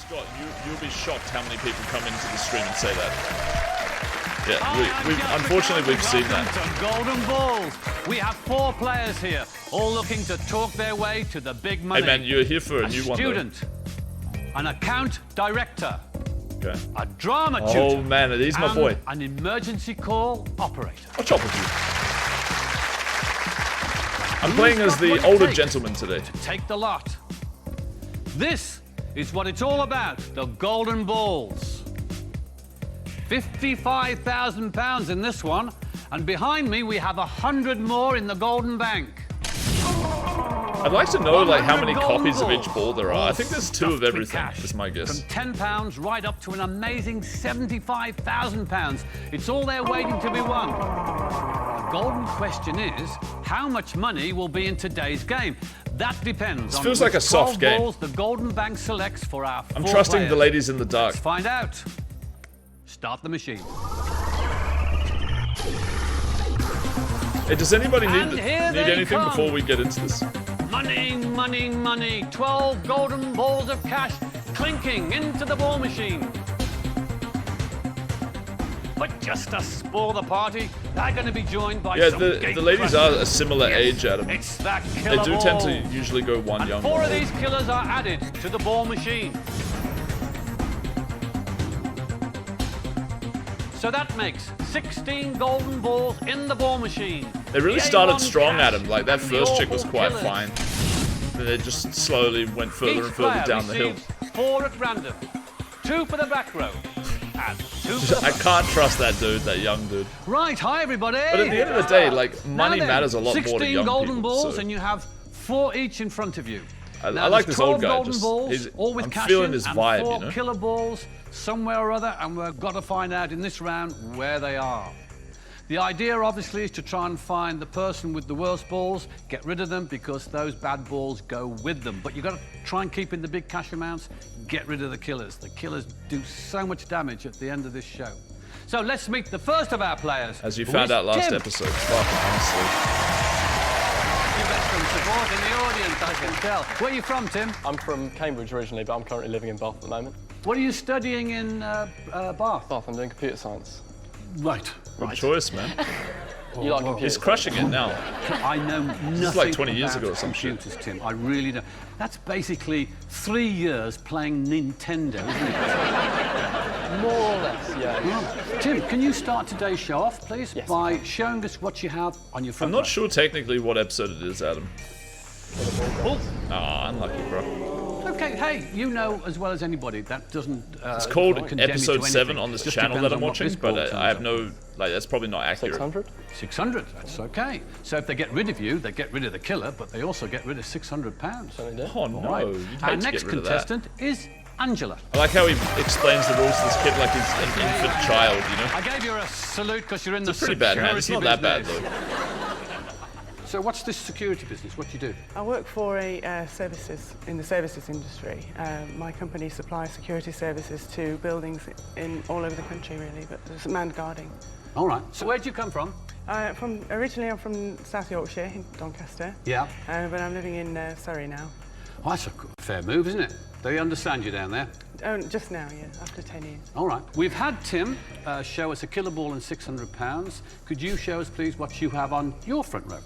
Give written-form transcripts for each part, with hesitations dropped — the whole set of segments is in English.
Scott, you'll be shocked how many people come into the stream and say that. Yeah, unfortunately we've seen that. To Golden Balls. We have 4 players here, all looking to talk their way to the big money. Hey man, you're here for a new one. A student, an account director, okay, a drama tutor. Oh man, he's my boy. An emergency call operator. I'll chop with you. I'm playing as the older gentleman today. To take the lot. This is what it's all about, the Golden Balls. £55,000 in this one, and behind me we have 100 more in the Golden Bank. I'd like to know like how many copies of each ball there are. I think there's 2 of everything, is my guess. From £10 right up to an amazing £75,000. It's all there waiting to be won. The golden question is, how much money will be in today's game? That depends on feels like a soft game. balls the Golden Bank selects for our 4 I'm trusting players. the ladies in the dark. Let's find out. Start the machine. Hey, does anybody need they anything come. before we get into this? Money, money, money. 12 golden balls of cash clinking into the ball machine. But just to spoil the party, they're going to be joined by some the ladies are a similar age, Adam. It's that killer They do tend to usually go one and younger. 4 of these killers are added to the ball machine. So that makes 16 golden balls in the ball machine. They really The started A1 strong, cash Adam. Like that and the first chick was awful quite killers. fine. Then they just slowly went further Each and further player down the hill. receives 4 at random. 2 for the back row. And 2 for the I front. can't trust that dude, that young dude. Right, hi everybody. But at the end of the day, like, money Now then, matters a lot more to 16 young golden people. balls, So and you have 4 each in front of you. I Now, like there's this old 12 guy. golden Just, balls, all with I'm cash feeling in, his and vibe, 4 you know? killer balls somewhere or other, and we've got to find out in this round where they are. The idea, obviously, is to try and find the person with the worst balls, get rid of them, because those bad balls go with them. But you've got to try and keep in the big cash amounts, get rid of the killers. The killers do so much damage at the end of this show. So let's meet the first of our players. As you who found is out last Tim. episode. Fucking honestly. You got some support in the audience, I can tell. Where are you from, Tim? I'm from Cambridge originally, but I'm currently living in Bath at the moment. What are you studying in Bath? Bath, I'm doing computer science. Right. Good choice, man. You like computers? He's crushing it now. I know nothing like 20 years about ago or some shit. computers, Tim. I really don't. That's basically 3 years playing Nintendo, isn't it? More or less, yeah. Right. Tim, can you start today's show off, please, Yes, by showing us what you have on your front I'm not row? sure technically what episode it is, Adam. Oh, Ah, unlucky, bro. okay, hey, you know as well as anybody that doesn't. It's called condemn you to episode 7 anything. on this Just channel depends that I'm on what watching, this ball but turns I have up. no, like, that's probably not accurate. 600? 600, that's okay. So if they get rid of you, they get rid of the killer, but they also get rid of £600. Certainly do. Oh no, Right. you'd Our hate to next get rid of that. contestant is Angela. I like how he explains the rules to this kid like he's an infant child, you know? I gave you a salute because you're in the It's a pretty bad hand. It's not that bad, business. though. So what's this security business? What do you do? I work for a in the services industry. My company supplies security services to buildings in all over the country, really, but there's manned guarding. All right. So where do you come from? Originally, I'm from South Yorkshire, in Doncaster, Yeah. but I'm living in Surrey now. Oh, that's a fair move, isn't it? They understand you down there. Oh, just now, yeah, after 10 years. All right. We've had Tim show us a killer ball and £600. Could you show us, please, what you have on your front row?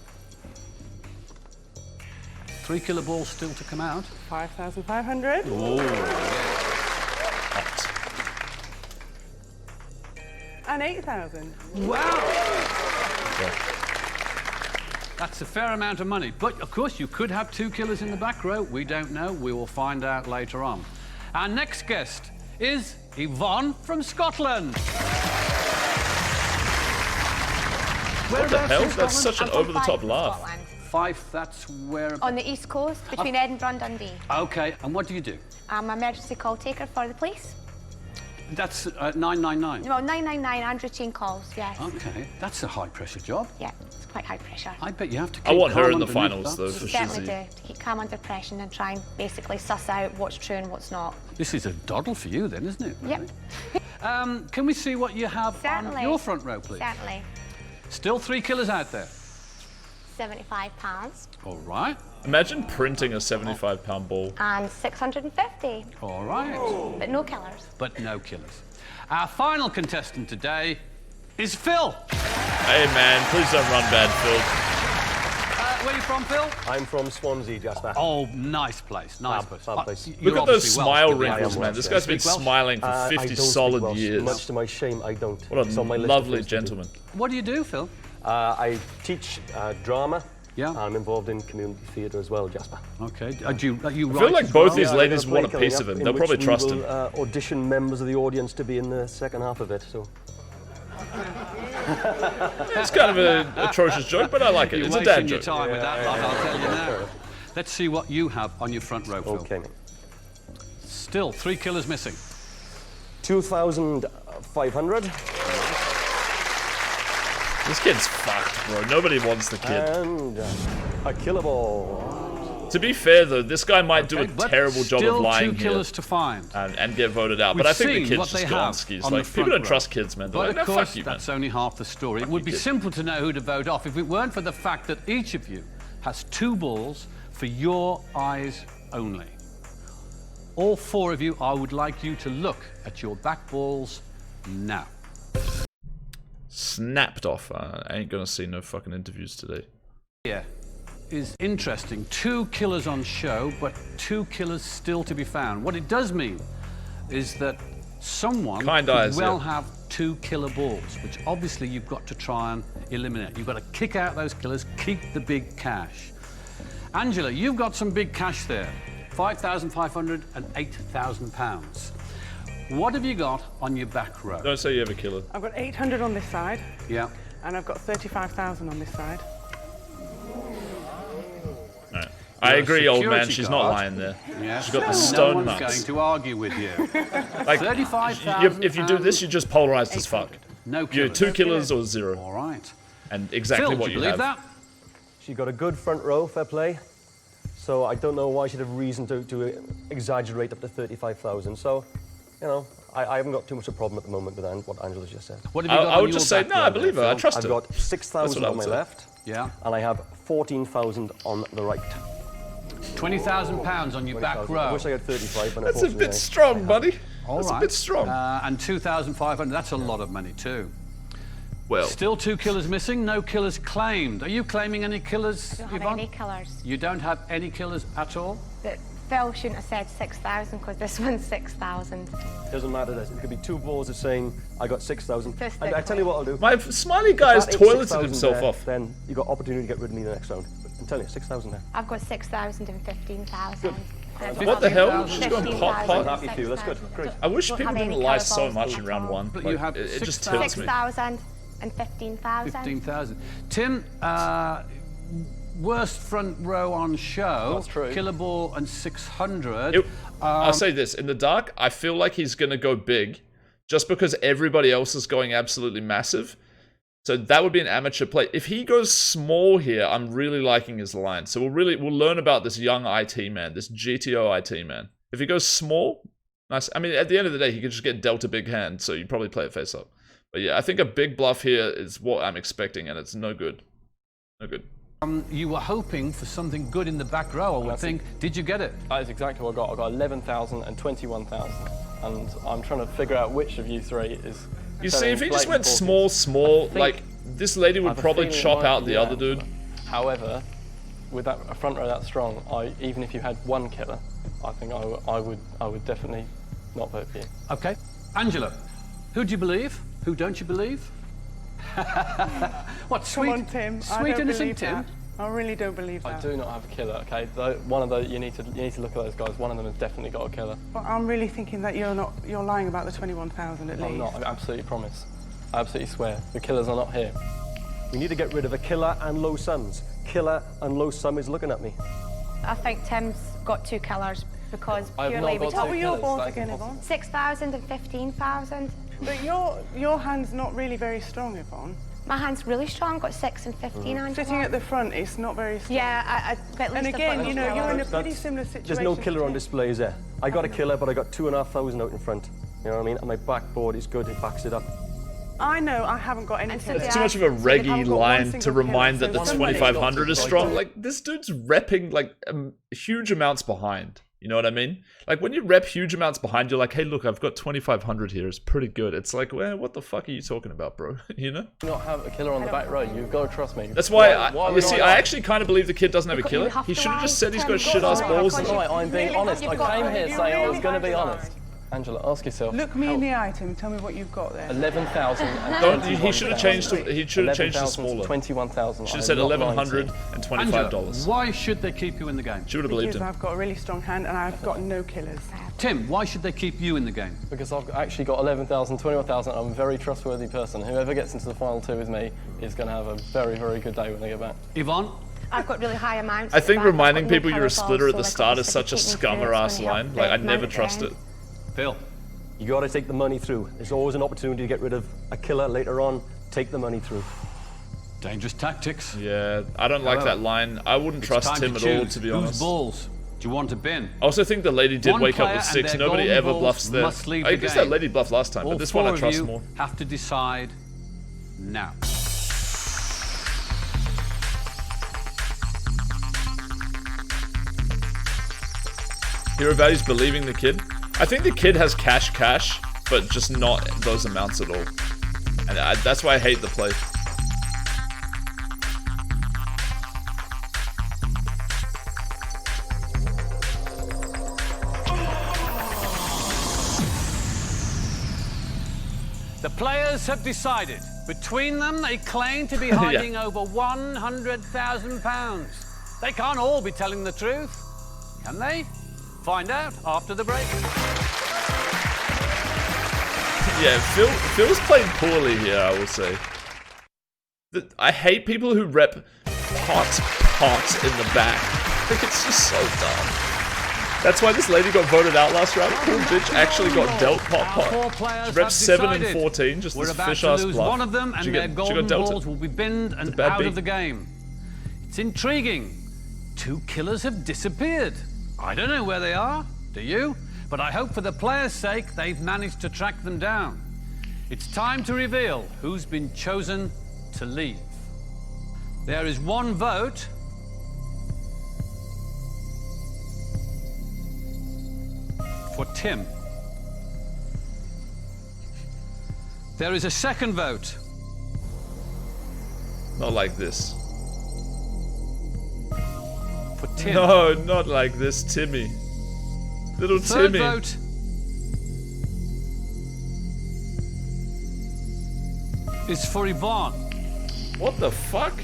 3 killer balls still to come out. 5,500. And 8,000. Wow! That's a fair amount of money. But, of course, you could have 2 killers in the back row. We don't know. We will find out later on. Our next guest is Yvonne from Scotland. What the hell? That's such an over-the-top laugh. Scotland. Fife, that's where... On the east coast, between Edinburgh and Dundee. OK, and what do you do? I'm an emergency call taker for the police. That's 999. Well, 999 and routine calls, yes. OK, that's a high-pressure job. Yeah, it's quite high pressure. I bet you have to keep I want her calm in the underneath finals, that. though, for Certainly Shizzy. do, to keep calm under pressure and try and basically suss out what's true and what's not. This is a doddle for you then, isn't it? Yep. Really? Can we see what you have Certainly. on your front row, please? Certainly. Still 3 killers out there. £75. All right. Imagine printing a 75-pound ball. And 650, All right. but no killers. But no killers. Our final contestant today is Phil. Hey man, please don't run bad, Phil. Where are you from, Phil? I'm from Swansea, Jasper. Oh, nice place. Nice place. fab place. Look at those smile Welsh, wrinkles, I man. am This Welsh, guy's been Speak Welsh? smiling for I 50 don't speak solid Welsh. years. Much to my shame, I don't. What It's on my a list of lovely things to do. gentleman. What do you do, Phil? I teach drama. Yeah. I'm involved in community theatre as well, Jasper. Okay. Do you I write feel like as both well? these Yeah, ladies I've got want a play piece coming of him. up They'll in probably which trust we him. will, audition members of the audience to be in the second half of it. So It's kind of an atrocious joke, but I like it. You're It's a wasting dad your joke. time with that lot, I'll tell you now. Let's see what you have on your front row, Phil. okay, mate. Still 3 killers missing. 2,500 This kid's fucked, bro. Nobody wants the kid. and a killer ball. To be fair, though, this guy might do a Okay, but terrible job still of lying 2 here killers to find. and get voted out. We've But I think the seen what kid's they just gone have skis. on the Like, front people don't row. trust kids, man. They're But like, no, of course, fuck you, man. that's only half the story. It would be simple to know who to vote off if it weren't for the fact that each of you has 2 balls for your eyes only. All 4 of you, I would like you to look at your back balls now. Snapped off. I ain't gonna see no fucking interviews today. Here is interesting. 2 killers on show, but 2 killers still to be found. What it does mean is that someone Kind could eyes, well yeah. have 2 killer balls, which obviously you've got to try and eliminate. You've got to kick out those killers, keep the big cash. Angela, you've got some big cash there. 5,500 and 8,000 pounds. What have you got on your back row? Don't say you have a killer. I've got 800 on this side, Yeah. and I've got 35,000 on this side. Alright. I You're a agree, old man. security She's not guard. lying there. Yeah. She's got the No stone one's nuts. going to argue with you. Like, 35,000 if you do this, you're just polarized as fuck. No You're killers. 2 killers or 0. All right. And exactly Phil, do what you you believe have. that? She got a good front row, fair play. So I don't know why she'd have reason to exaggerate up to 35,000. So, you know, I haven't got too much of a problem at the moment with what Angela just said. What have you got I on would your just say, back no, row I believe her. there, I Phil? trust I've her. got 6,000 I on would my say. left, Yeah. and I have 14,000 on the right. £20,000 on your back 20,000. I row. wish I had 35, but That's a unfortunately bit strong, buddy. All That's right. a bit strong. And 2,500, that's a lot of money too. Well, Still 2 killers missing, no killers claimed. Are you claiming any killers, Don't have Yvonne? any killers. You don't have any killers at all? But Phil shouldn't have said 6,000 because this one's 6,000. Doesn't matter. It could be 2 balls of saying I got 6,000. And I tell you what I'll do. my smiley guy has That ain't toileted 6,000 himself there, off. Then you got opportunity to get rid of me in the next round. But I'm telling you, 6,000 there. I've got 6,000 and 15,000. What the hell? She's going pot, 15,000 pot. and Happy for you, that's good. 6,000. Great. I wish Don't people have any didn't lie colour so balls much at in round all. 1. But Like, you have it just 6,000. tilts me. 6,000 and 15,000. 15,000. Tim, worst front row on show. That's true. Killer ball and 600. I'll say this. In the dark, I feel like he's going to go big just because everybody else is going absolutely massive. So that would be an amateur play. If he goes small here, I'm really liking his line. So we'll learn about this young IT man, this GTO IT man. If he goes small, nice. I mean, at the end of the day, he could just get dealt a big hand, so you probably play it face up. But yeah, I think a big bluff here is what I'm expecting, and it's no good. No good. You were hoping for something good in the back row, I would That's think. Did you get it? That is exactly what I got. I got 11,000 and 21,000. And I'm trying to figure out which of you 3 is. You see, telling if he just blatant went bullshit. small, think- like, this lady I would have a probably feeling it chop might out be the other dude. However, with that a front row that strong, even if you had 1 killer, I think I would definitely not vote for you. Okay. Angela, who do you believe? Who don't you believe? What, Come sweet, on, Tim. I sweet don't innocent believe Tim? that. I really don't believe I that. do not have a killer. Okay, one of those you need to look at those guys. One of them has definitely got a killer. But I'm really thinking that you're lying about the 21,000 at least. I'm not. I absolutely promise. I absolutely swear. The killers are not here. We need to get rid of a killer and low sums. Killer and low sum is looking at me. I think Tim's got 2 killers because I have purely not we got talk What were your killers, balls that's again, impossible. Yvonne? 6,000 and 15,000. But your hand's not really very strong, Yvonne. My hand's really strong, got 6 and 15 on Sitting at the front, it's not very strong. Yeah, I at least And I've again, got you know, those you're in a colours. pretty similar situation. There's no killer on to display, is there? I got a killer, but I got 2,500 out in front. You know what I mean? And my backboard is good, it backs it up. I know I haven't got any And so killers. they It's too are- much of a I reggae haven't got one line to single remind killer, that the so somebody's 2500 got is to strong. break Like, this dude's repping, like, huge amounts behind. You know what I mean? Like, when you rep huge amounts behind, you're like, hey, look, I've got 2500 here. It's pretty good. It's like, well, what the fuck are you talking about, bro? You know? Not have a killer on the back row. You've got to trust me. That's why, you would see, I I actually kind of believe the kid doesn't have a Because you killer. have He to should have just lie, said he's Tim. got shit-ass Sorry, balls. because Right, I'm being Really? honest. You've I got- came here you saying I really was going to be had to honest. Angela, ask yourself. Look me in the item. Tell me what you've got there. 11,000. Don't, he should have changed to, he should have changed to smaller. 21,000. Should have said $1,125. Angela, why should they keep you in the game? Should have believed Because him. I've got a really strong hand and I've got no killers. Tim, why should they keep you in the game? Because I've actually got 11,000, 21,000. I'm a very trustworthy person. Whoever gets into the final two with me is going to have a very, very good day when they get back. Yvonne? I've got really high amounts. I think but I've reminding got no people you're a power splitter balls, at the so, start like, is such a obviously taking scummer through ass it's gonna line. help Like, the I never amount trust down. it. Phil? You got to take the money through. There's always an opportunity to get rid of a killer later on. Take the money through. Dangerous tactics. Yeah, I don't like However, that line. I wouldn't It's trust time him to at all, choose. to be Whose honest. balls do you want to bin? I also think the lady did One wake up player with and 6. their Nobody golden ever balls bluffs there. must leave I the guess game. that lady bluffed last time, All but this four one I of trust you more. have to decide now. Hero values believing the kid. I think the kid has cash, but just not those amounts at all. And that's why I hate the play. The players have decided. Between them, they claim to be hiding over £100,000. They can't all be telling the truth, can they? Find out after the break. Yeah, Phil's played poorly here, I will say. I hate people who rep pot in the back. I think it's just so dumb. That's why this lady got voted out last round. Poor bitch actually got dealt Our four pot. players She repped have 7 and decided. 14, just We're this about fish to ass lose bluff. one of them, and She their got golden dealt balls it. will be binned and bad out beat. of the game. It's intriguing. 2 killers have disappeared. I don't know where they are. Do you? But I hope for the players' sake they've managed to track them down. It's time to reveal who's been chosen to leave. There is one vote. For Tim. There is a second vote. Not like this. For Tim. No, not like this, Timmy. Little Third Timmy. vote is for Yvonne. What the fuck?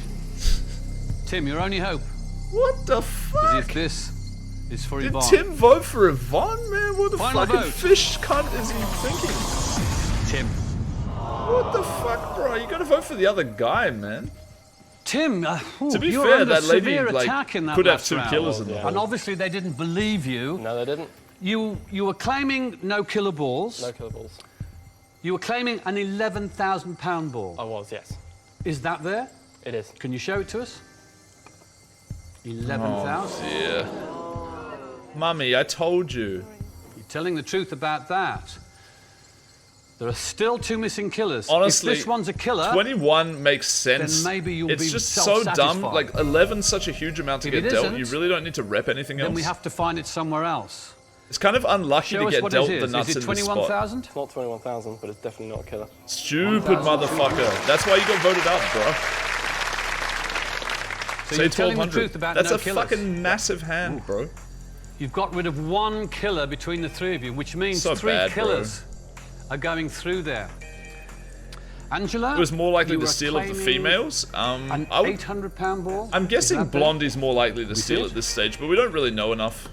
Tim, your only hope What the is fuck? if this is for Did Yvonne. Tim vote for Yvonne, man? What the Final fucking vote. fish cunt is he thinking? Tim. What the fuck, bro? You gotta vote for the other guy, man. Tim, To be you were fair, under that lady, severe like, attack in that could have last 2 round. killers in the Yeah. hole. And obviously they didn't believe you. No, they didn't. You were claiming no killer balls. No killer balls. You were claiming an £11,000 ball. I was, yes. Is that there? It is. Can you show it to us? 11,000. Yeah. Mummy, I told you. You're telling the truth about that. There are still 2 missing killers. Honestly, if this one's a killer, 21 makes sense. then maybe you'll it's be just so dumb. self-satisfied. Like 11's such a huge amount to If get it dealt. isn't, You really don't need to rep anything then else. we have to find it somewhere else. It's kind of unlucky Show to us get what dealt it the is. nuts Is it in this spot. 21,000? It's not 21,000, but it's definitely not a killer. Stupid motherfucker. That's why you got voted out, bro. So Say you're telling the 1200. truth about That's no a killers. fucking massive hand, bro. You've got rid of 1 killer between the 3 of you, which means So 3 bad, bro. killers are going through there. Angela? It was more likely you to were steal of the claiming females. An I would, £800 ball? I'm Is guessing that there? Blondie's more likely to steal did? at this stage, but we don't really know enough.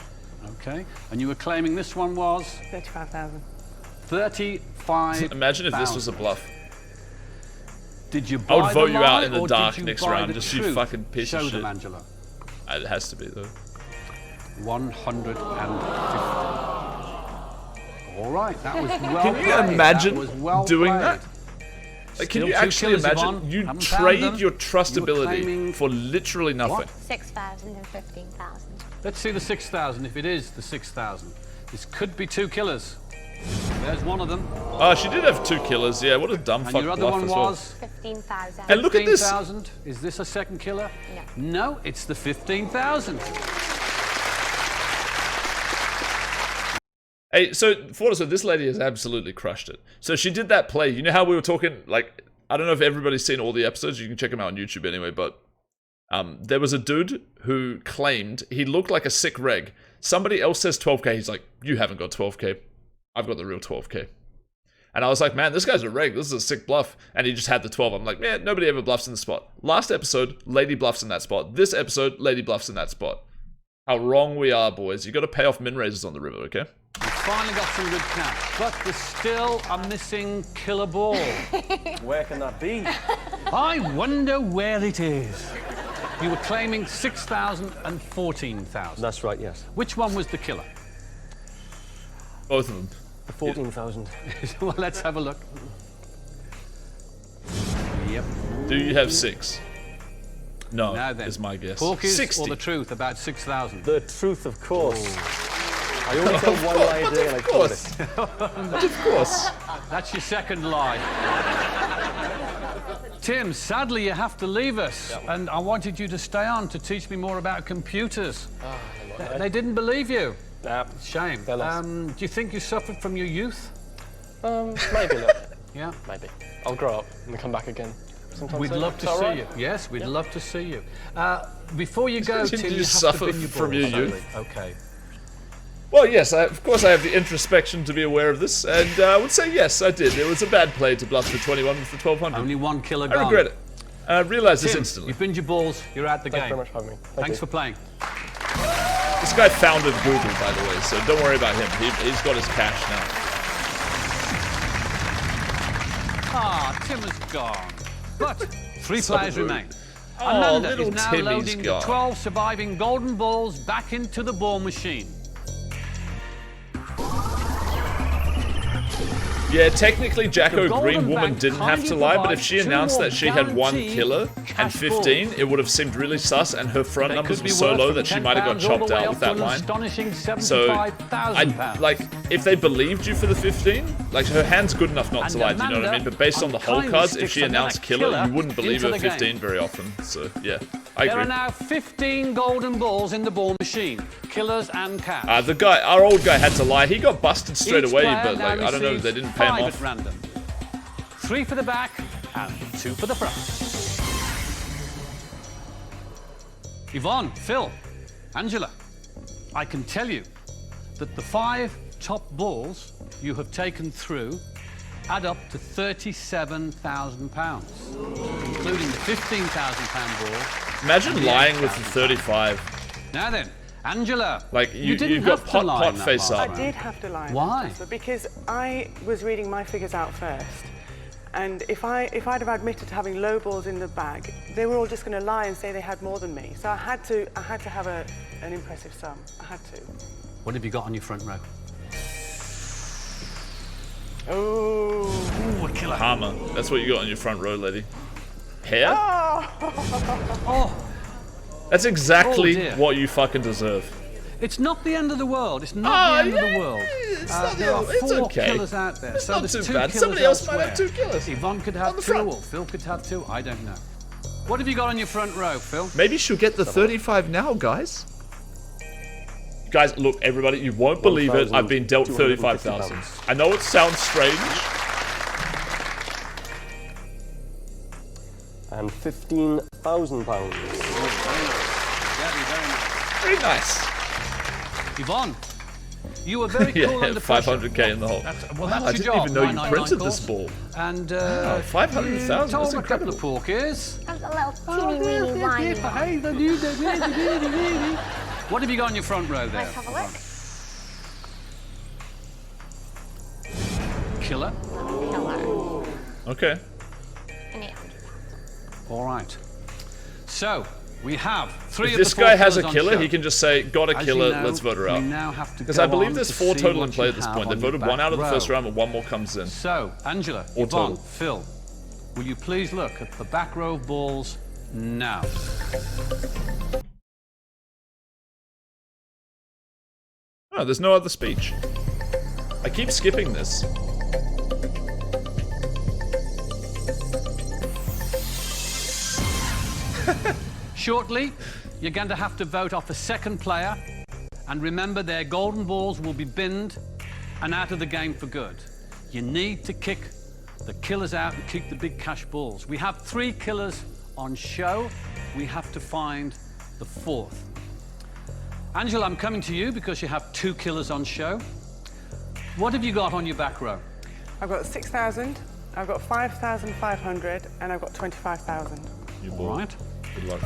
Okay. And you were claiming this one was 35,000. 35. Imagine if this was a bluff. Did you I buy would vote the you out lie, in the or dark did you next buy round, the just you truth? fucking piece Show of them, shit. Angela. It has to be, though. 150. All right, that was well Can you played. imagine That was well doing played. that? Like, can Still you 2 actually killers, imagine? Yvonne. You Haven't found trade them. your You were trustability claiming- for literally nothing. What? 6,000 and 15,000. Let's see the 6,000, if it is the 6,000. This could be 2 killers. There's one of them. Oh, she did have 2 killers. Yeah, what a dumb And fuck your other bluff one as well. was 15,000. And look at this. 15,000. Is this a second killer? No. No, it's the 15,000. Hey, so for what it's worth, this lady has absolutely crushed it. So she did that play. You know how we were talking, like, I don't know if everybody's seen all the episodes. You can check them out on YouTube anyway, but there was a dude who claimed he looked like a sick reg. Somebody else says 12k. He's like, you haven't got 12k. I've got the real 12k. And I was like, man, this guy's a reg. This is a sick bluff. And he just had the 12. I'm like, man, nobody ever bluffs in the spot. Last episode, lady bluffs in that spot. This episode, lady bluffs in that spot. How wrong we are, boys. You got to pay off min raises on the river, okay? We've finally got some good cash, but there's still a missing killer ball. Where can that be? I wonder where it is. You were claiming 6,000 and 14,000. That's right, yes. Which one was the killer? Both of them. The 14,000. Well, let's have a look. Yep. Do you have 6? No, Now then, is my guess. Porkies 60. or the truth about 6,000? The truth, of course. I only tell one lie a day and I Of call course. it. Of course. That's your second lie. Tim, sadly you have to leave us, and I wanted you to stay on to teach me more about computers. They didn't believe you. Nah, Shame. They're lost. Do you think you suffered from your youth? maybe a little bit. Yeah. Maybe. I'll grow up and come back again. sometime We'd soon. love to Is that see right? you. Yes, we'd love to see you. Before you go, Did Tim, you you have suffer to bin your from balls. your youth? Okay. Well, yes, of course I have the introspection to be aware of this, and I would say yes, I did. It was a bad play to bluff the 21 with the 1200. Only one killer I gone. regret it. I realised this Tim, instantly. you've binned your balls. You're out the Thanks game. very much for having me. Thank Thanks you. for playing. This guy founded Google, by the way, so don't worry about him. He's got his cash now. Ah, Tim is gone. But three So players rude. remain. Oh, Amanda little is now Timmy's loading gone. the 12 surviving golden balls back into the ball machine. Yeah, technically Jacko The Golden Green Woman Bank didn't have to kindly lie, but if provides she two announced more that she had one guaranteed killer and cash 15, it would have seemed really sus, and her front They numbers could were be so worth low from that she might have got £10 all chopped the way out up with to that an line. astonishing So, £75,000. like, if they believed you for the 15, like, her hand's good enough not to And lie, do you know what I mean? Amanda But based on the whole unkindly cards, if sticks she another announced killer, killer you wouldn't believe into her the game. 15 very often. So, yeah, I There are agree. now 15 golden balls in the ball machine. Killers and cash. Our old guy had to lie. He got busted straight Each away, player but, now like, I don't know, receives they didn't pay him 5 off. at random. 3 for the back and 2 for the front. Yvonne, Phil, Angela, I can tell you that the 5 top balls you have taken through add up to £37,000, including the £15,000 ball. Imagine and the lying with the 8,000. 35. Now then, Angela, Like, you didn't got have to pot lie in that face last up. I did have to lie. Why? Jasper, because I was reading my figures out first. And if I'd have admitted to having low balls in the bag, they were all just going to lie and say they had more than me. So I had to have an impressive sum. I had to. What have you got on your front row? Oh. Ooh, a killer. Hammer. That's what you got on your front row, lady. Hair? Oh, That's exactly Oh, dear. what you fucking deserve. it's not the end of the world. It's not the end of the world. It's not There are the, it's 4 okay. killers out there. It's so not there's too 2 bad. killers Somebody else might have elsewhere. 2 killers. Yvonne could On have the 2, front. or Phil could have 2. I don't know. What have you got on your front row, Phil? Maybe she'll get the 35 now, guys. Guys, look, everybody, you won't believe it. I've been dealt 35,000. I know it sounds strange. And £15,000. Very nice. Very nice. Yvonne, you were very cool Yeah, under pressure. 500k in the hole. That's Wow, your I didn't job. even know you 999 printed calls. this ball. And Wow, 500,000, you told that's a couple of incredible. porkies. That was a little teeny weeny whiny one. What have you got on your front row there? Let's have a look. Killer. Killer. Okay. An 800. All right. So we have 3 If of this the 4 guy has a killers on killer, show. he can just say, got a As killer, you know, let's vote her we out. now have to Because go I believe on there's to 4 see total what in play you at this have point. They on your voted 1 back out of the first row. round and 1 more comes in. So, Angela, Or Yvonne, total. Phil, will you please look at the back row of balls now? Oh, there's no other speech. I keep skipping this. Shortly, you're going to have to vote off a second player. And remember, their golden balls will be binned and out of the game for good. You need to kick the killers out and keep the big cash balls. We have 3 killers on show. We have to find the 4th. Angela, I'm coming to you because you have 2 killers on show. What have you got on your back row? I've got 6,000, I've got 5,500, and I've got 25,000. You All ball. right. Good luck.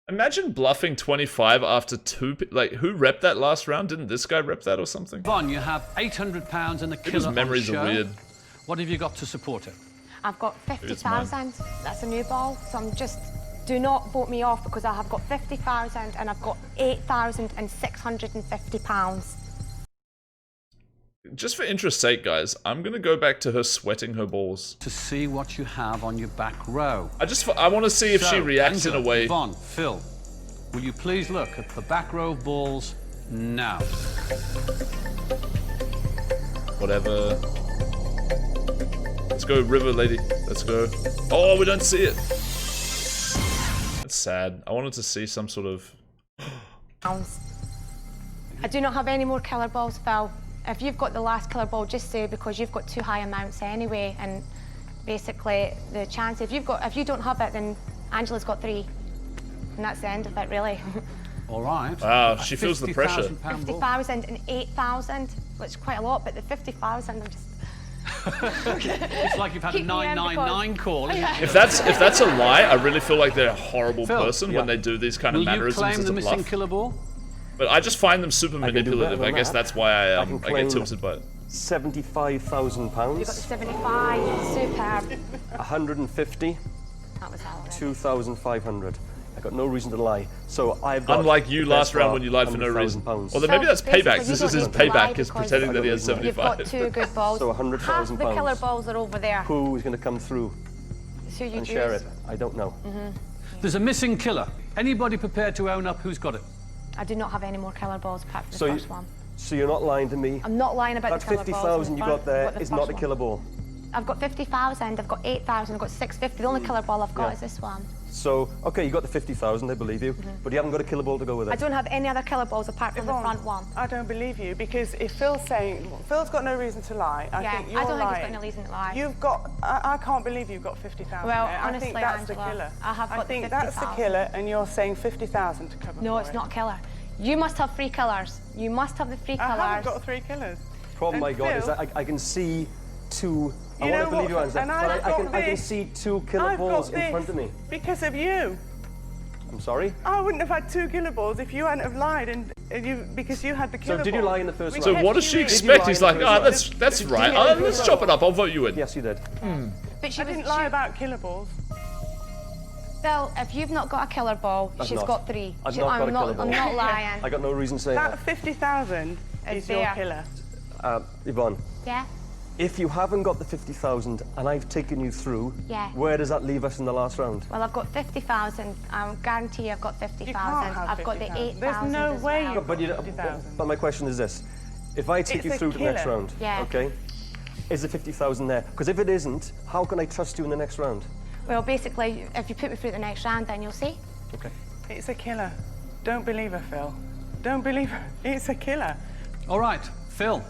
Imagine bluffing 25 after 2... Like, who repped that last round? Didn't this guy rep that or something? Yvonne, you have £800 and a People's killer memories on show. are weird. What have you got to support it? I've got It's mine. 50,000. That's a new ball. So I'm just, do not vote me off because I have got 50,000 and I've got £8,650. Just for interest's sake, guys, I'm gonna go back to her sweating her balls. To see what you have on your back row. I want to see if she So, reacts Angela, in a way. Yvonne, Phil, will you please look at the back row of balls now? Whatever. Let's go, river lady. Let's go. Oh, we don't see it. That's sad. I wanted to see some sort of... I do not have any more killer balls, Phil. If you've got the last killer ball, just say because you've got too high amounts anyway, and basically the chance if you don't have it, then Angela's got 3, and that's the end of it, really. All right. Wow, she feels the pressure. £50,000 ball. 50,000 and 8,000, which is quite a lot, but the 50,000, I'm just. It's like you've had a Keep me in 999 call. Isn't it? If that's a lie, I really feel like they're a horrible Phil, person yeah. when they do these kind of Will you mannerisms claim as the a missing bluff. killer ball? But I just find them super can do better manipulative. than I guess that. that's why I can I claim- get tilted by it. £75,000. You've got the 75, superb. 150, That was all. 2,500. I got no reason to lie. So I've got Unlike you the last best round bar, when you lied for no reason. £100,000. Well, then maybe that's basically, payback. you This don't is his need to lie payback, is because pretending that he has You've 75. got 2 good balls. So £100,000. Half the killer balls are over there. Who is going to come through So you and share it? I don't know. There's a missing killer. Anybody prepared to own up who's got it? I do not have any more killer balls apart from the So first one. So you're not lying to me. I'm not lying about That the killer balls. 50,000 you got there is not a one. killer ball. I've got 50,000, I've got 8,000, I've got 650. The only killer ball I've got Yeah. is this one. So, okay, you got the 50,000, I believe you, but you haven't got a killer ball to go with I it. don't have any other killer balls apart from the Yvonne, front one. I don't believe you because if Phil's saying Phil's got no reason to lie, I Yeah, think you're I don't think he's lying. got no reason to lie. You've got. I can't believe you've got 50,000. Well, there. honestly, I think that's Angela, the killer. I have got the think that's the 50,000. killer, and you're saying 50,000 to cover. No, for it's it. not killer. You must have 3 killers. You must have the 3 I killers. haven't got 3 killers. Problem And I got is Phil- that I can see 2. I You want know to believe you, what, Angela, and but I've got I can this. see 2 killer I've balls got in this front of me. because of you. I'm sorry? I wouldn't have had 2 killer balls if you hadn't have lied and you because you had the killer did you ball. lie in the first We round? So kept what does you she in. Did you expect? lie He's in the like, first ah, round? that's right. lie in the Let's first chop round? it up. I'll vote you in. Yes, you did. But she I was, didn't lie about killer balls. Phil, if you've not got a killer ball, I've she's not. got 3. I've not got a killer ball. I'm not lying. I got no reason saying That that. 50,000 It's is your there. killer. Yvonne, Yeah? if you haven't got the 50,000 and I've taken you through, Yeah. where does that leave us in the last round? Well, I've got 50,000. I guarantee I've got 50,000. You can't have I've got the 50,000. 8,000 There's no as way well. you've But, got 50,000. but my question is this. If I take It's you a through to the next killer. round, Yeah. okay, is the 50,000 there? Because if it isn't, how can I trust you in the next round? Well, basically, if you put me through the next round, then you'll see. Okay. It's a killer. Don't believe her, Phil. Don't believe her. It's a killer. All right, Phil.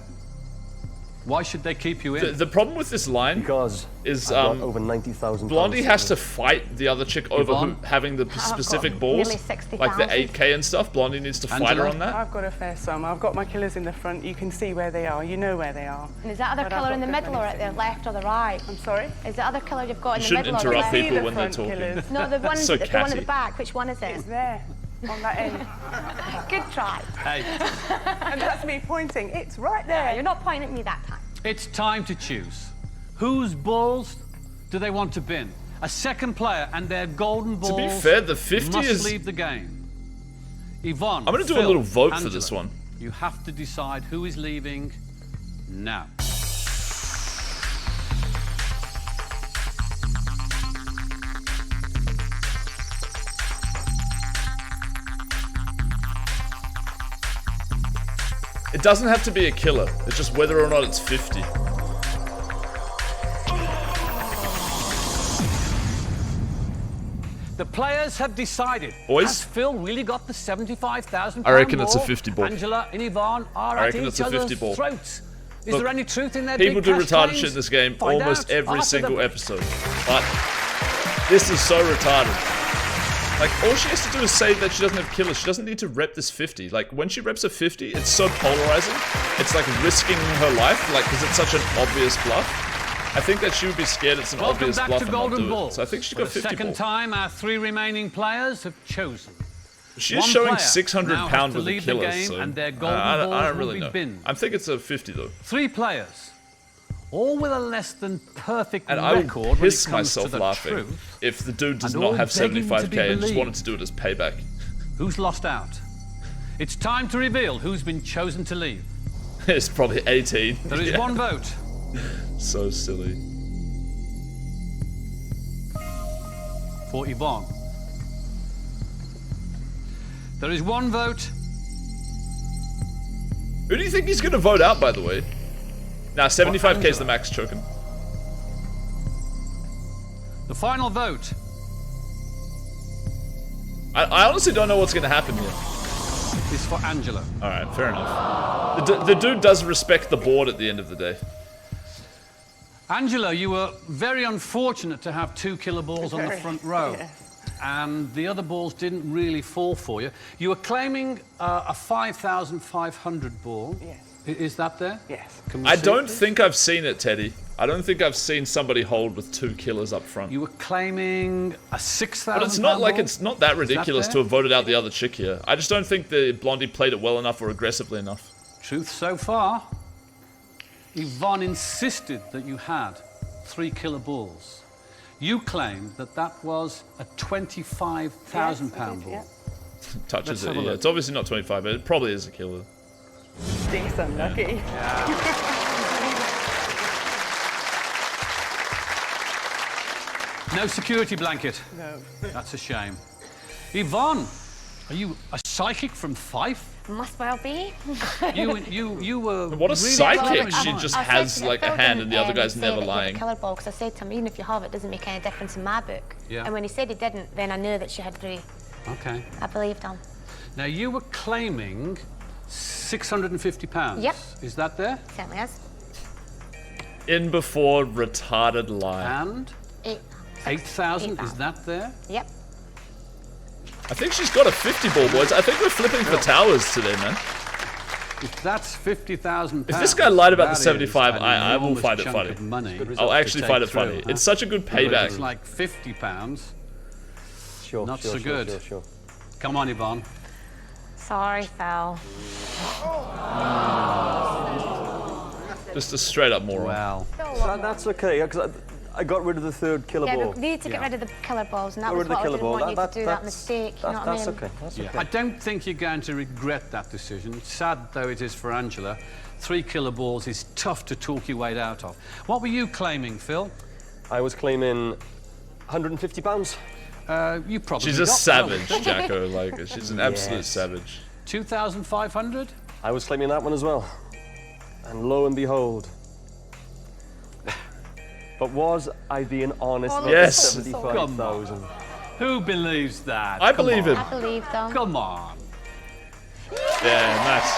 Why should they keep you in? The problem with this line Because is I've got over 90,000 Blondie pounds. has to fight the other chick over who, Yvonne? having the got specific balls, nearly 60,000. like the 8K and stuff. Blondie needs to fight her Angela? on that. I've got a fair sum. I've got my killers in the front. You can see where they are. You know where they are. And is that other But I've killer got in the good middle or many at the things. left or the right? I'm sorry? Is the other killer you've got in You the shouldn't middle or the interrupt left? people See the when they're front talking. killers. No, the one, So the one at catty. the back. Which one is it? It's there, on that end. Good try. Hey, And that's me pointing. It's right Yeah, there. you're not pointing at me that time. it's time to choose. Whose balls do they want to bin? A second player and their golden balls be fair, the 50 must is- leave the game. Yvonne, I'm gonna do a Phil, little vote for Angela, this one. You have to decide who is leaving now. It doesn't have to be a killer. It's just whether or not it's 50. The players have decided. Boys? Has Phil really got the 75,000 I reckon it's a 50 ball. Angela and Yvonne are I at reckon each it's a 50 other's ball. throats. Is Look, there any truth in their People big do cash retarded claims? shit in this game Find almost out every after single the- episode. But this is so retarded. Like, all she has to do is say that she doesn't have killers. She doesn't need to rep this 50. Like, when she reps a 50, it's so polarizing. It's like risking her life, like, because it's such an obvious bluff. I think that she would be scared it's an Welcome obvious back bluff to and not Golden do Ball. it. So I think she's For got the 50 second ball. time, our 3 remaining players have chosen. She is One showing player 600 now has pound to with a lead the killer, game so and their golden I balls don't will really be know. binned. I think it's a 50 though. 3 players, all with a less than perfect And I record would when it piss comes to myself the laughing truth. if the dude does and not all have begging to be 75k and just wanted believed. to do it as payback. Who's lost out? It's time to reveal who's been chosen to leave. It's probably 18. There is Yeah. one vote. So silly. For Yvonne. There is one vote. Who do you think he's gonna vote out, by the way? Nah, 75k is the max choken. The final vote. I honestly don't know what's gonna happen here. Is for Angela. Alright, fair enough. The dude does respect the board at the end of the day. Angela, you were very unfortunate to have 2 killer balls on the Very, front row. yes. And the other balls didn't really fall for you. You were claiming a 5,500 ball. Yes. Is that there? Yes. Can we I see don't it, please? think I've seen it, Teddy. I don't think I've seen somebody hold with 2 killers up front. You were claiming a 6,000. But it's not like ball? it's not that ridiculous there? to have voted out the other chick here. I just don't think the Blondie played it well enough or aggressively enough. Truth so far. Yvonne insisted that you had 3 killer balls. You claimed that that was a 25,000 pound ball. Yeah. Touches Let's it, have a yeah. look. It's obviously not 25, but it probably is a killer. Stinks unlucky. No security blanket. No. That's a shame. Yvonne, are you a psychic from Fife? Must well be. You were. What a really psychic. clever. She just has, like, a hand and the other guy's never lying. Killer ball, because I said to him, even if you have it, doesn't make any difference in my book. Yeah. And when he said he didn't, then I knew that she had 3. Okay. I believed him. Now you were claiming £650. Yep. Is that there? Certainly is. In before retarded lie. And 8. 8,000. Is 8,000. that there? Yep. I think she's got a 50 ball, boys. I think we're flipping for towers today, man. If that's £50,000. If this guy lied about the that is 75, an I will enormous find it chunk funny. of money I'll actually to find take it funny. through, huh? It's such a good But if payback. it's like £50. Sure, Not sure, so sure, good. Sure, sure. Come on, Yvonne. Sorry, Phil. Just a straight up moron. Well, That's okay, because I got rid of the 3rd killer Yeah, ball. we needed to get rid of the killer balls, and that Got was rid of what the I killer didn't ball. want you to do that mistake, you know what I That's mean? okay. That's yeah. okay. I don't think you're going to regret that decision. Sad though it is for Angela. 3 killer balls is tough to talk your way out of. What were you claiming, Phil? I was claiming £150. You probably She's a got savage, that. Jacko. Like, she's an absolute Yes. savage. 2,500? I was claiming that one as well. And lo and behold. But was I being honest with Yes. the 75,000? Who believes that? I Come believe on. him. I believed them. Come on. Yeah, nice.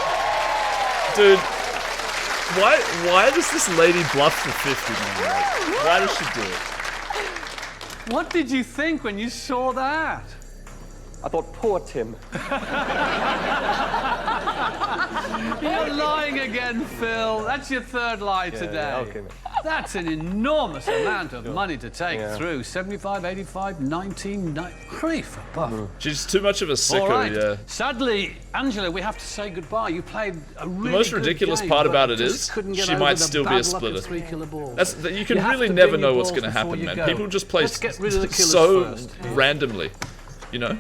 Dude, why does this lady bluff for 50, man? Like, why does she do it? What did you think when you saw that? I thought, poor Tim. You're lying again, Phil. That's your 3rd lie today. Yeah, okay, mate. That's an enormous amount of money to take Yeah. through. 75, 85, 19, 3 for buff. She's too much of a sicko, All right. yeah. Sadly, Angela, we have to say goodbye. You played a really most good ridiculous game, part but about it just is couldn't get she over might the still be bad a luck of splitter. 3 killer balls. That's you can You have really to never bin know your what's balls going to before happen, you man. go. People just play Let's get rid of the killers so first. randomly, you know?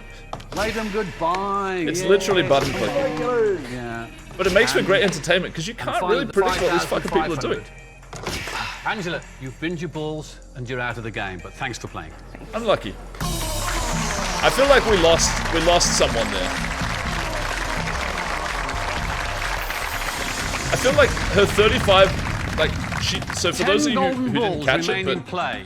Play them goodbye. It's Yeah. literally button clicking. Yeah. But it makes for great entertainment because you can't Find really the predict what these fucking people are 5,500. doing. Angela, you've binned your balls and you're out of the game, but thanks for playing. Unlucky. I feel like we lost someone there. I feel like her 35, like she. So for 10 those of you golden who didn't balls catch remain it, in but play.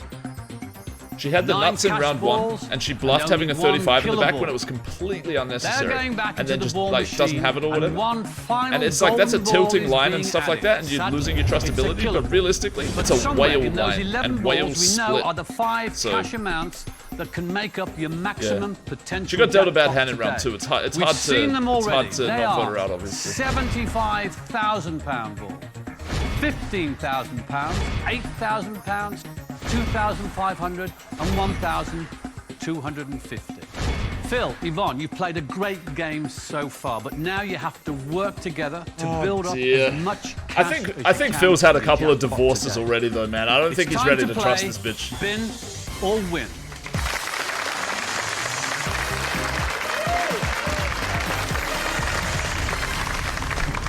she had the 9 nuts in cash round 1, balls and she bluffed and having a only 35 in the one back killer when it ball. was completely They're unnecessary, going back and into then the just ball like doesn't machine, have it or and whatever. one final And it's like that's a golden ball tilting is line being and stuff like added. that, and you're Sadly, losing your it's a trustability. killer But ball. realistically, But it's a somewhere whale in those line, 11 and balls whales we know split. are the 5 So- cash amounts that can make up your maximum potential. She got dealt a bad jackpot hand in round today. 2. It's hard. It's We've hard to. seen them It's already. hard to They not vote are her out, obviously. £75,000 ball, £15,000, £8,000, £2,500, and £1,250. Phil, Yvonne, you've played a great game so far, but now you have to work together to build up dear. as much I cash think as I you think can Phil's had a for the couple of jackpot divorces today. already, though, man. I don't think It's he's time ready to trust play this bitch. Spin or win.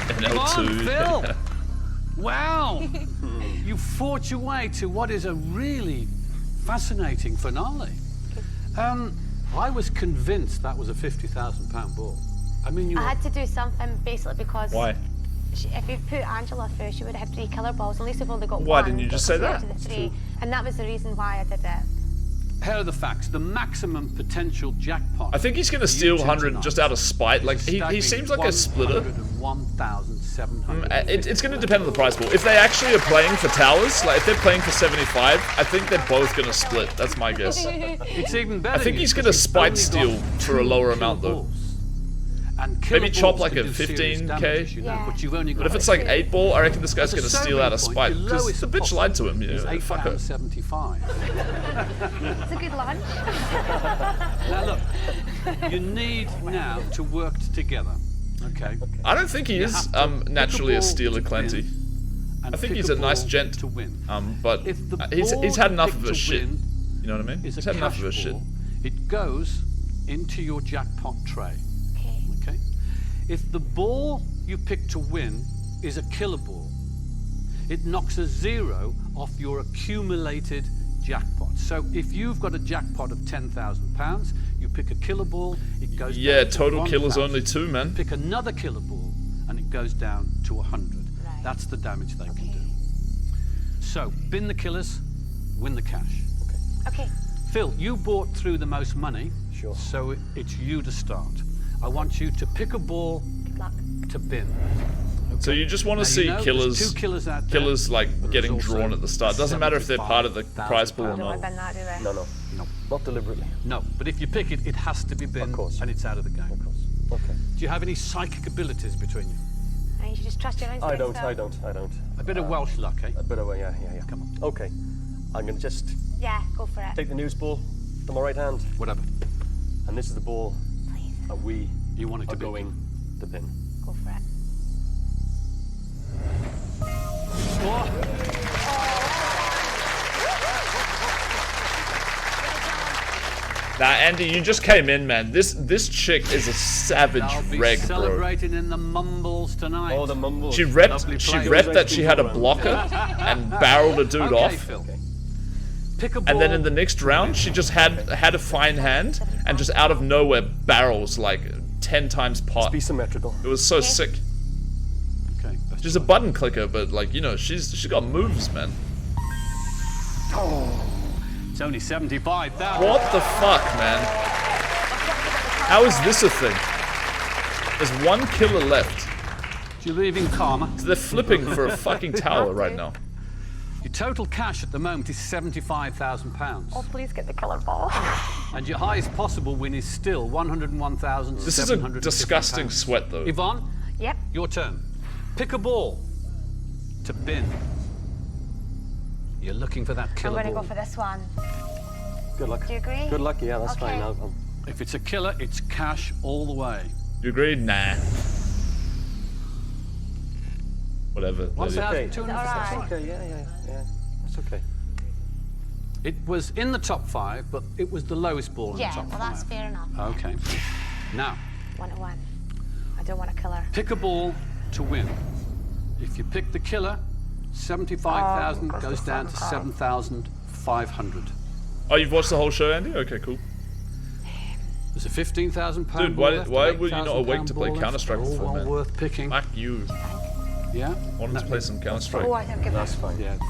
Come on, N02. Phil. Wow. You fought your way to what is a really fascinating finale. I was convinced that was a £50,000 ball. I mean, you I were... had to do something basically because Why? if you put Angela through, she would have had 3 killer balls. At least we've only got Why one. didn't you just say compared that? to the 3. And that was the reason why I did it. Here are the facts. The maximum potential jackpot. I think he's gonna for steal you two 100 tonight just out of spite. Like is he staggering seems like a splitter. 101,700. It's going to depend on the prize pool. If they actually are playing for towers, like if they're playing for 75, I think they're both going to split. That's my guess. It's even better. I think he's going gonna spite steal for a lower amount, though. Maybe chop like a 15K. Yeah. But you've only got But if it's like 8 ball, I reckon this guy's As a going to steal out of sobering spite. point, your Because lowest the bitch lied to him. You is know, fuck her. £8.75. It's a good lunch. Now look, you need now to work together. Okay. I don't think he You is have to pick naturally a ball stealer, to Clancy. win and I think pick he's a nice ball gent. to win. But If the he's ball had you enough pick of to his shit. win You know what I mean? is He's a had enough cash of his shit. ball, it goes into your jackpot tray. Okay. Okay. If the ball you pick to win is a killer ball, it knocks a 0 off your accumulated jackpot. So if you've got a jackpot of £10,000, you pick a killer ball, it goes Yeah, down to total killers 1,000. only 2, man. Pick another killer ball, and it goes down to 100. Right. That's the damage they can do. So bin the killers, win the cash. Okay. Phil, you brought through the most money, Sure. so it's you to start. I want you to pick a ball Good luck. to bin. So you just want Now, to you see know, there's killers, 2 killers out there. like but there's getting also drawn at the start. Doesn't matter if they're part of the prize pool or Don't not. want to bin that, do they? No, no. No, Not deliberately. no. But if you pick it, it has to be bin, Of course. and it's out of the game. Of course. Okay. Do you have any psychic abilities between you? And you should just trust your instincts. I don't. Phil. I don't. A bit of Welsh luck, eh? A bit of yeah. Come on. Okay. I'm gonna just Yeah, go for it. take the news ball to my right hand, Whatever. and this is the ball Please, that we You want it to are be. going to pin. go for it. Oh, Nah, Andy, you just came in, man. This chick is a savage I'll be reg, bro. celebrating in the mumbles tonight. Oh, the mumbles. She Lovely repped play. that she had a blocker and barreled a dude Okay, off. Phil. Pick a ball. And then in the next round, she just had a fine hand and just out of nowhere barrels like 10 times pot. Be symmetrical. It was so sick. Okay. best She's a button clicker, but like, you know, she's got moves, man. It's only 75,000. What the fuck, man? How is this a thing? There's 1 killer left. Do you believe in karma? They're flipping for a fucking tower right now. Your total cash at the moment is £75,000. Oh, please get the killer ball. And your highest possible win is still £101,750. This is a disgusting sweat, though. Yvonne, Yep. your turn. Pick a ball to bin. You're looking for that I'm killer going to ball. go for this one. Good luck. Do you agree? Good luck. Yeah, that's Okay. fine. If it's a killer, it's cash all the way. You agree? Nah. Whatever. What's lady. that? okay. 250. Alright. Okay. Yeah. That's okay. It was in the top 5, but it was the lowest ball in Yeah, the top well, 5. that's fair enough. Okay. Now, 1-1. I don't want a killer. pick a ball to win. If you pick the killer, 75,000 goes down to 7,500. Oh, you've watched the whole show, Andy? Okay, cool. There's a £15,000 Dude, ball why left, were an you not awake to £8,000 play ball left. Counter-Strike All before, well man? worth picking. Fuck you. Yeah? Wanted to play some Counter-Strike. Oh, I think it That's fine. Yeah. I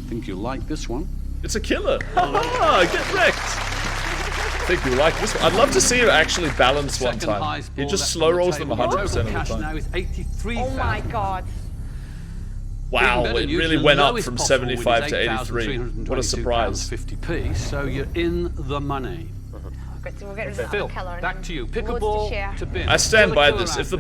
think you'll like this one. It's a killer. Ah, get wrecked. I think you like this one. I'd love to see him actually balance one Second time. highest He ball just left slow on the rolls them table. 100% Total of the cash time. now is 83,000. Oh my god. Wow, Even better it news, really the went up lowest from possible win is 75 to 83. What a surprise. £8,322.50, so you're in the money. Good, so we'll get rid of Phil, that killer. and back to you. Pick a loads ball to share. to bin. I stand Still a by killer this. out If the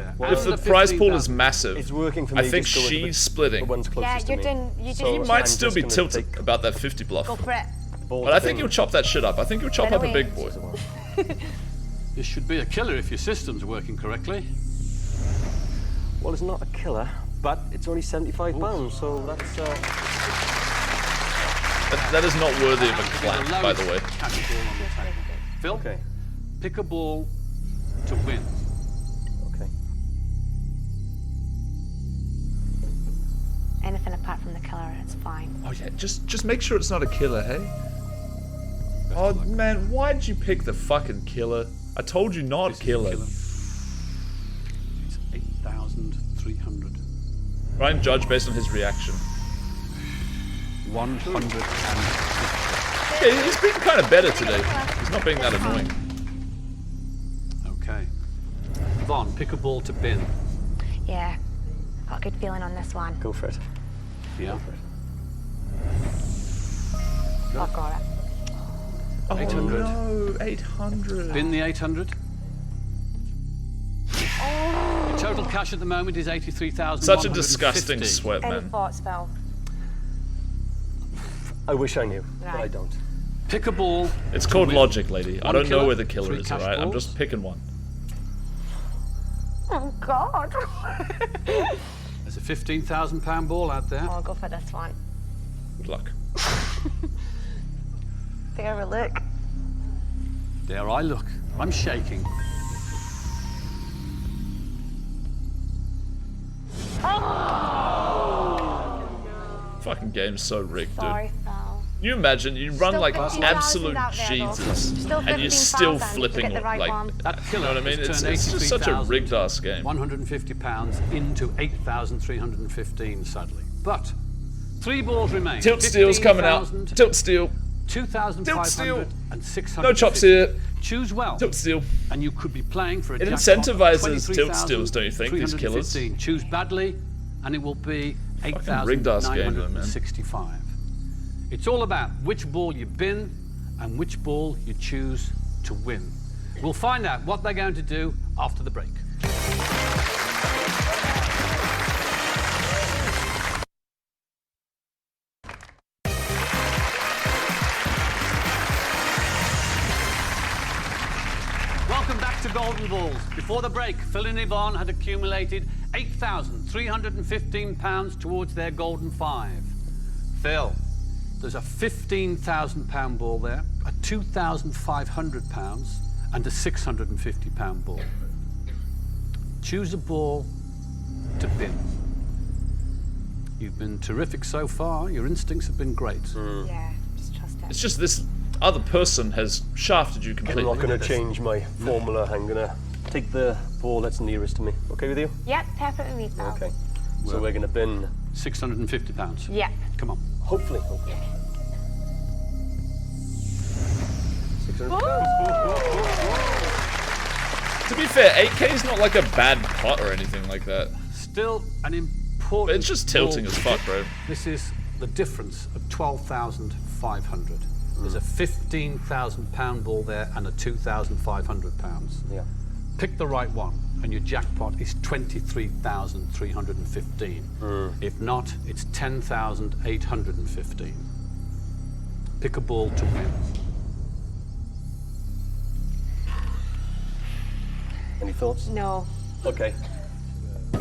there. prize pool is 15,000. massive, It's working for I me. think just go with she's the splitting. one's Yeah, closest to you're me. doing. You So He did. might I'm still just be gonna tilted take about that 50 bluff. Go for it. the ball But I to think bin. you'll chop that shit up. I think you'll chop Run up a away. big boy. This should be a killer if your system's working correctly. Well, it's not a killer, but it's only £75, so that's... That is not worthy of a The clap, by the way. lowest cash ball on the table. Phil, Okay, pick a ball to win. okay. Anything apart from the killer, it's fine. Oh yeah, just make sure it's not a killer, hey? Oh man, why did you pick the fucking killer? I told you not This is killer. killer. It's 8,300. Ryan judge based on his reaction. 150. Yeah, he's being kind of better today. He's not being that annoying. Okay. Vaughn, pick a ball to bin. Yeah. Got a good feeling on this one. Go for it. Yeah. I've got it. Oh 800. no, 800. Bin the 800. Your total cash at the moment is 83,000. Such a disgusting sweat, Any man. thoughts, Phil? I wish I knew, but I Right. don't. Pick a ball. It's to called win. logic, lady. I One don't know killer, where the killer 3 is, cash alright? I'm balls. just picking one. Oh God. There's a £15,000 ball out there. I'll go for this one. Good luck. There we look. There I look. I'm shaking. Fucking game's so rigged, dude. Sorry, Phil. Can you imagine? You run Still like 15,000 absolute out there, though. Jesus, Still and you're still 15,000 to flipping get the right like. one. That You killer know what I mean? has It's turned just such a rigged ass game. £150 into 8,315, sadly. But 3 balls remain. Tilt steel's coming out. 15,000, Tilt steel. 2,500 and 600. No chops here. Choose well. Tilt steel. And you could be playing for a It jackpot of incentivizes tilt steals, don't you think, these killers? 23,315. Choose badly, and it will be rigged ass game, though, man. 8,965. It's all about which ball you bin and which ball you choose to win. We'll find out what they're going to do after the break. Welcome back to Golden Balls. Before the break, Phil and Yvonne had accumulated £8,315 towards their golden 5. Phil, there's a £15,000 ball there, a £2,500 and a £650 ball. Choose a ball to bin. You've been terrific so far. Your instincts have been great. Yeah, just trust it. It's just this other person has shafted you I'm completely. not going to change my formula. I'm going to take the ball that's nearest to me. Okay with you? Yep, perfect with me, Phil. Okay. So we're going to bin, £650. Yep. Come on. hopefully. 600. To be fair, 8K is not like a bad putt or anything like that. Still an important. It's just tilting ball. as fuck, bro. This is the difference of 12,500. There's a £15,000 ball there and a £2,500. Yeah. Pick the right one, and your jackpot is 23,315. If not, it's 10,815. Pick a ball to win. Any thoughts? No. Okay.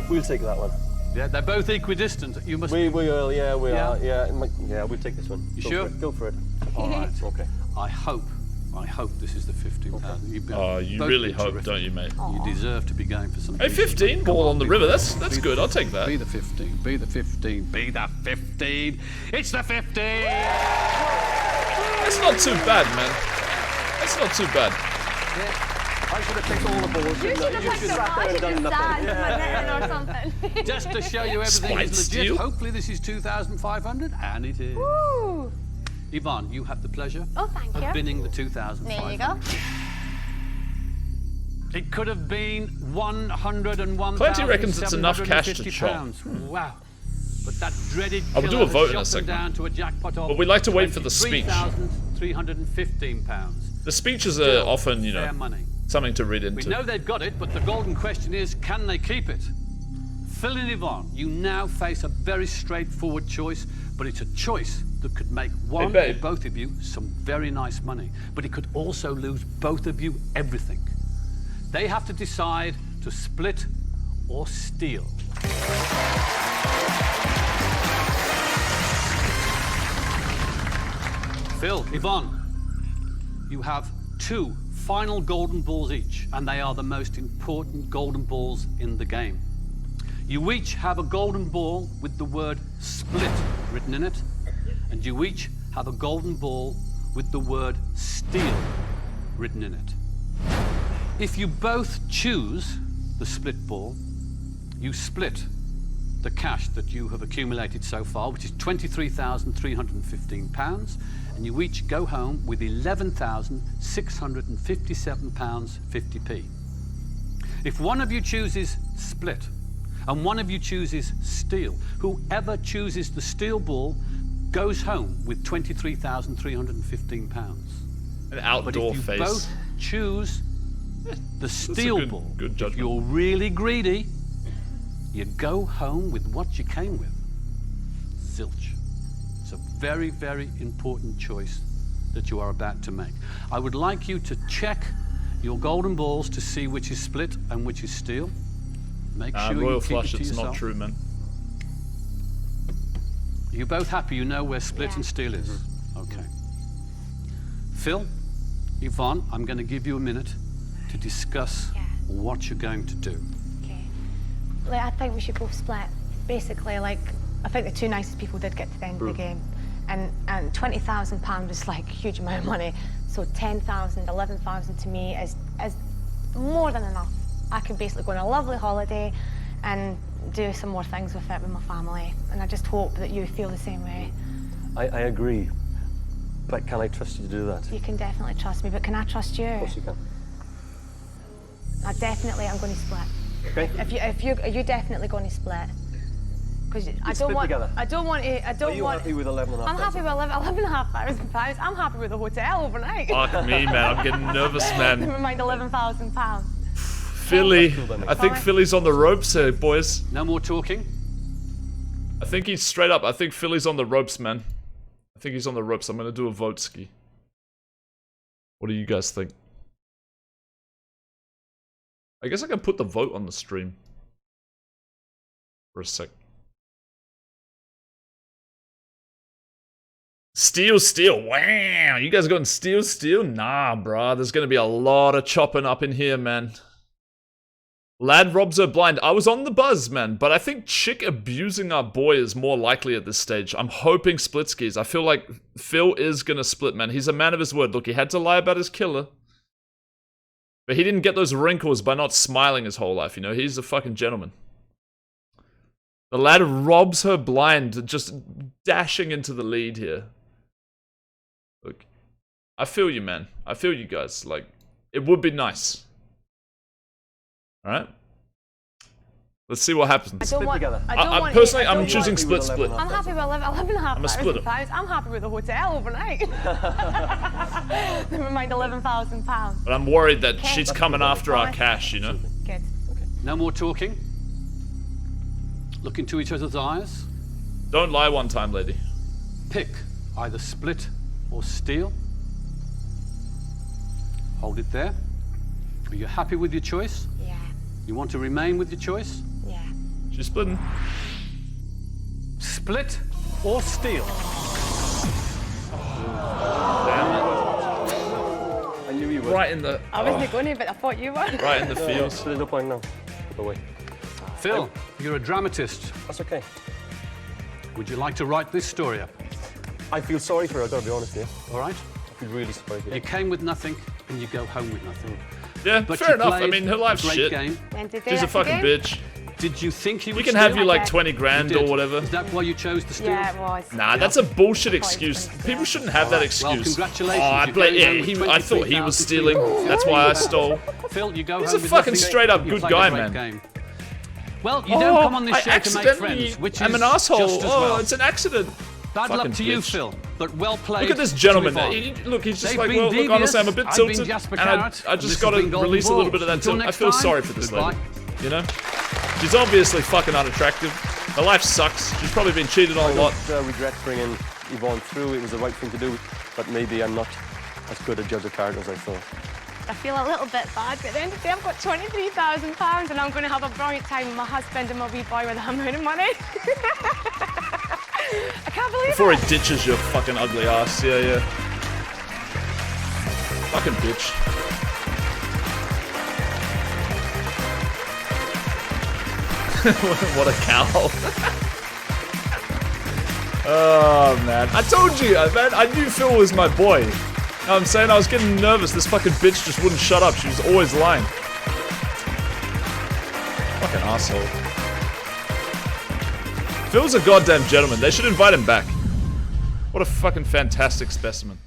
We'll take that one. Yeah, they're both equidistant. You must. We are, yeah, we Yeah? are. Yeah, yeah, we'll take this one. You Go sure? For it. Go for it. All right. Okay. I hope this is the 15,000. You've been. Oh, you both really been hope, terrific. don't you, mate? You deserve to be going for some. Hey, 15 ball on the river. That's good. I'll take that. Be the 15. Be the 15. Be the 15. It's the 15. That's not too bad, man. That's not too bad. I should have picked all the balls. You shouldn't should I? have picked them. sat I there and should done have nothing. stand or something. Just to show you everything Spite is legit, steal? hopefully this is 2,500, and it is. Woo! Yvonne, you have the pleasure Oh, thank of you. winning the 2,500. There you go. It could have been 101,750 Plenty reckons it's enough cash to chop. pounds. Wow. But that dreaded I will do killer a vote in a has shot them second. down to a jackpot of But we like to wait for the speech. £23,315. The speeches are Still often, you fair know, money. something to read We into. know they've got it, but the golden question is, can they keep it? Phil and Yvonne, you now face a very straightforward choice, but it's a choice that could make one or babe. both of you some very nice money, but it could also lose both of you everything. They have to decide to split or steal. Phil, Yvonne, you have 2 final golden balls each, and they are the most important golden balls in the game. You each have a golden ball with the word split written in it, and you each have a golden ball with the word steal written in it. If you both choose the split ball, you split the cash that you have accumulated so far, which is £23,315, and you each go home with £11,657.50p. If one of you chooses split and one of you chooses steal, whoever chooses the steal ball goes home with £23,315. An But outdoor if you face. both choose the steal good- ball, good if judgment. you're really greedy, you go home with what you came with. Zilch. It's a very, very important choice that you are about to make. I would like you to check your golden balls to see which is split and which is steal. Make sure Royal you keep Flush, it to it's yourself. not true, man. Are you both happy? You know where split Yeah. and steal is? Okay. Phil, Yvonne, I'm going to give you a minute to discuss Yeah. what you're going to do. Okay. Like, I think we should both split. Basically, like, I think the 2 nicest people did get to the end of the game. And £20,000 is like a huge amount of money. So 10,000, 11,000 to me is more than enough. I could basically go on a lovely holiday and do some more things with it with my family. And I just hope that you feel the same way. I agree. But can I trust you to do that? You can definitely trust me, but can I trust you? Of course you can. I definitely am going to split. Okay. Are you definitely going to split? Because I split don't want. together. I don't want to. I don't Are you want. happy with 11,500? I'm happy with £11,500. I'm happy with the hotel overnight. Fuck me, man. I'm getting nervous, man. Never mind £11,000. Philly. I think Fine. Philly's on the ropes here, boys. No more talking. I think he's straight up. I think Philly's on the ropes, man. I think he's on the ropes. I'm gonna do a vote ski. What do you guys think? I guess I can put the vote on the stream. For a sec. Steal, steal. Wow. You guys going steal, steal? Nah, bruh. There's gonna be a lot of chopping up in here, man. Lad robs her blind. I was on the buzz, man, but I think chick abusing our boy is more likely at this stage. I'm hoping split skis. I feel like Phil is gonna split, man. He's a man of his word. Look, he had to lie about his killer. But he didn't get those wrinkles by not smiling his whole life, you know? He's a fucking gentleman. The lad robs her blind, just dashing into the lead here. Look, I feel you, man. I feel you guys. Like, it would be nice. Alright? Let's see what happens. I don't want. together. I don't want. Personally, I don't I'm want- choosing happy with split, split. 11,500. I'm happy with I'm a splitter. £11,500. I'm happy with the hotel overnight. Never mind £11,000. But I'm worried that Okay. she's coming after our cash, you know? Good. No more talking. Look into each other's eyes. Don't lie one time, lady. Pick either split or steal. Hold it there. Are you happy with your choice? Yeah. You want to remain with your choice? Yeah. She's splitting. Split or steal? I knew you would. Right in the I wasn't going to, but I thought you were. right in the feels. So there's no point now. Go away. Phil, you're a dramatist. That's okay. Would you like to write this story up? I feel sorry for her, I've got to be honest with you. All right? I feel really sorry for You you. came with nothing and you go home with nothing. Yeah, But fair you enough. I played mean, her life's great shit. game. And to do She's a it fucking again? bitch. Did you think he would We can have steal? you like did. 20 grand You or did. whatever. Is that why you chose to steal? Yeah, it was. Nah, that's a bullshit Quite excuse. expensive, People yeah. shouldn't have that excuse. congratulations, Oh, I you're play. going home Yeah, with I thought he was 23,000. stealing. That's why I stole. Phil, you go He's home a with fucking nothing. straight up You good played a guy, great man. game. Well, you don't come on this I show to make accidentally friends, which am is an asshole. just as Oh, well. it's an accident. Bad fucking luck to you, bitch. Phil, but well played. Look at this to gentleman. move on. Look, he's just They've like, been well, look, devious. honestly, I'm a bit I've tilted, been Jasper and Carrot, I and just this got has to been Golden release a little bit of that Balls. tilt. Until I next feel time, sorry for this goodbye. lady. You know? She's obviously fucking unattractive. Her life sucks. She's probably been cheated on a lot. I don't regret bringing Yvonne through. It was the right thing to do, but maybe I'm not as good a judge of character as I thought. I feel a little bit bad, but at the end of the day, I've got £23,000 and I'm going to have a brilliant time with my husband and my wee boy with that amount of money. I can't believe Before it. he ditches your fucking ugly ass. Yeah, yeah. Fucking bitch. What a cow. Oh, man. I told you, man. I knew Phil was my boy. You know what I'm saying? I was getting nervous. This fucking bitch just wouldn't shut up. She was always lying. Fucking asshole. Phil's a goddamn gentleman. They should invite him back. What a fucking fantastic specimen.